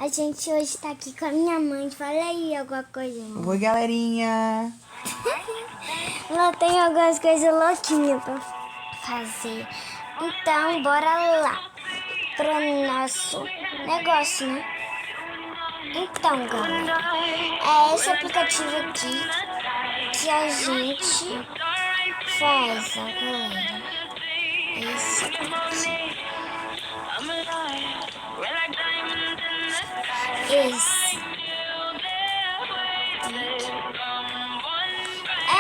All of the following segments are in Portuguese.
A gente hoje tá aqui com a minha mãe. Fala aí alguma coisa. Oi, galerinha. Ela tem algumas coisas louquinhas pra fazer. Então, bora lá pro nosso negócio, né? Então, galera, é esse aplicativo aqui que a gente faz, ó, galera. Esse aqui. Esse.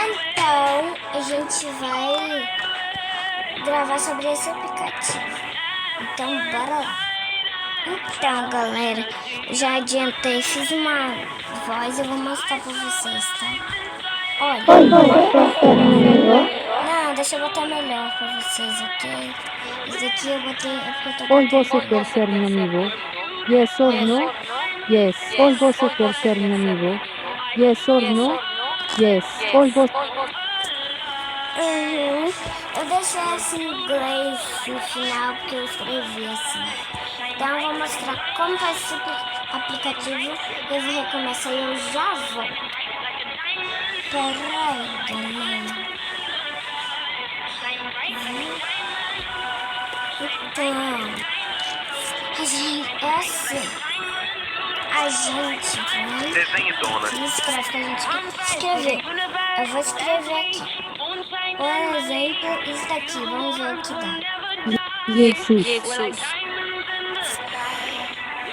Então, a gente vai gravar sobre esse aplicativo. Então, bora lá. Então, galera, já adiantei, fiz uma voz, eu vou mostrar pra vocês, tá? Olha. Não, deixa eu botar melhor pra vocês, ok? Esse aqui eu botei, é porque eu tô Hoje você quer ser meu amigo? Yes or no? Yes. Hoje você quer ser meu amigo? Yes or no? Yes. Hoje você... Eu deixei assim em inglês no final porque eu escrevi assim. Então eu vou mostrar como faz esse aplicativo. Eu vou recomeçar e eu já volto. Peraí, galera. Então, a gente é assim. A gente vai escreve que a gente quer escrever. Eu vou escrever aqui. Por exemplo, isso daqui. Vamos ver o que dá. Jesus.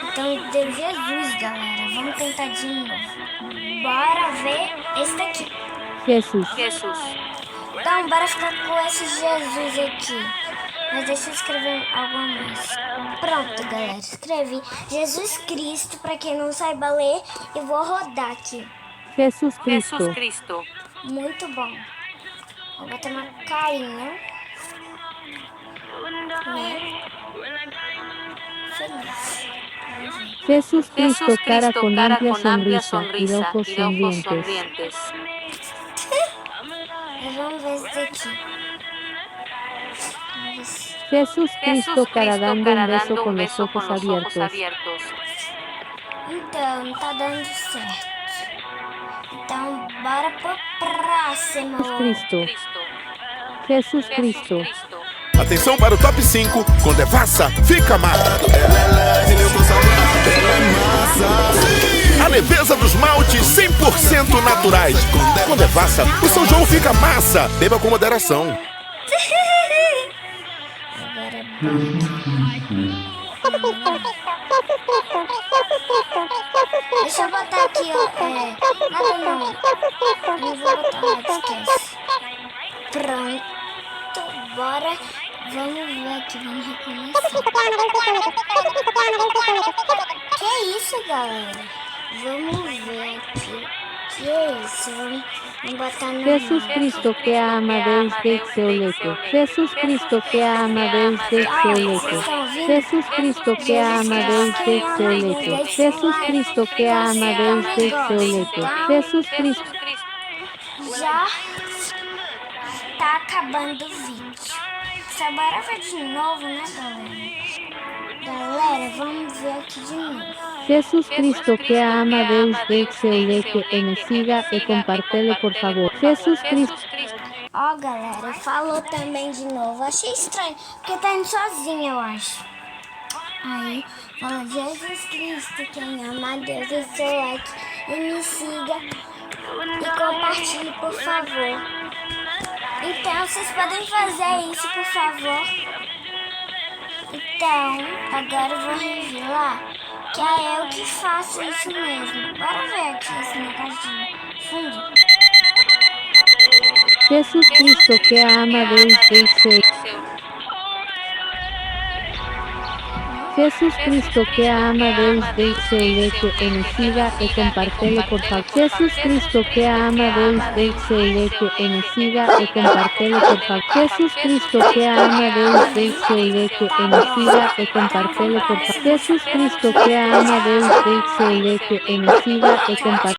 Então deu Jesus, galera. Vamos tentar de novo. Bora ver esse daqui. Jesus. Então, bora ficar com esse Jesus aqui. Mas deixa eu escrever algo a mais. Pronto, galera. Escrevi Jesus Cristo, pra quem não saiba ler. E vou rodar aqui. Jesus Cristo. Muito bom. Vou botar uma carinha. Né? Feliz. Jesus Cristo, cara con amplia sonrisa y de ojos sonrientes. Vamos ver esse daqui. Jesus Cristo, cara dando un beso con los ojos abiertos. Então, tá dando certo. Então, bora pro próximo. Jesus Cristo. Atenção para o top 5. Com Devassa, fica massa. A leveza dos maltes 100% naturais. Com Devassa, o seu jogo fica massa. Beba com moderação. Agora deixa eu botar aqui, ó. Nada não. Não vou botar nada, esquece. Pronto, bora. Vamos ver aqui, vamos recomeçar. Que isso, galera? Vamos ver aqui. Que é isso? Vamos botar no Jesus Cristo que ama desde seu leito. Jesus Cristo que ama desde seu leito. Jesus Cristo que ama desde seu leito. Jesus Cristo que ama desde seu leito. Jesus Cristo. Já tá acabando o vídeo. Só bora ver de novo, né, galera? Galera, vamos ver aqui de novo. Jesus Cristo que ama desde seu leito e me siga e compartilhe, por favor. Jesus Cristo. Ó, galera, falou também de novo. Achei estranho, porque tá indo sozinha, eu acho. Aí, fala Jesus Cristo, quem ama a Deus, dê seu like e me siga e compartilhe, por favor. Então, vocês podem fazer isso, por favor. Então, agora eu vou revelar que é eu que faço isso mesmo. Bora ver aqui esse negócio de fundo. Jesus Cristo que ama desde seu... Jesus Cristo que ama desde seu leito e me siga e compartilhe, por favor. Jesus Cristo que ama desde seu leito e me siga e compartilhe, por favor. Jesus Cristo que ama desde seu leito e me siga e compartilhe, por favor. Jesus Cristo que ama desde seu leito e me siga e compartilhe.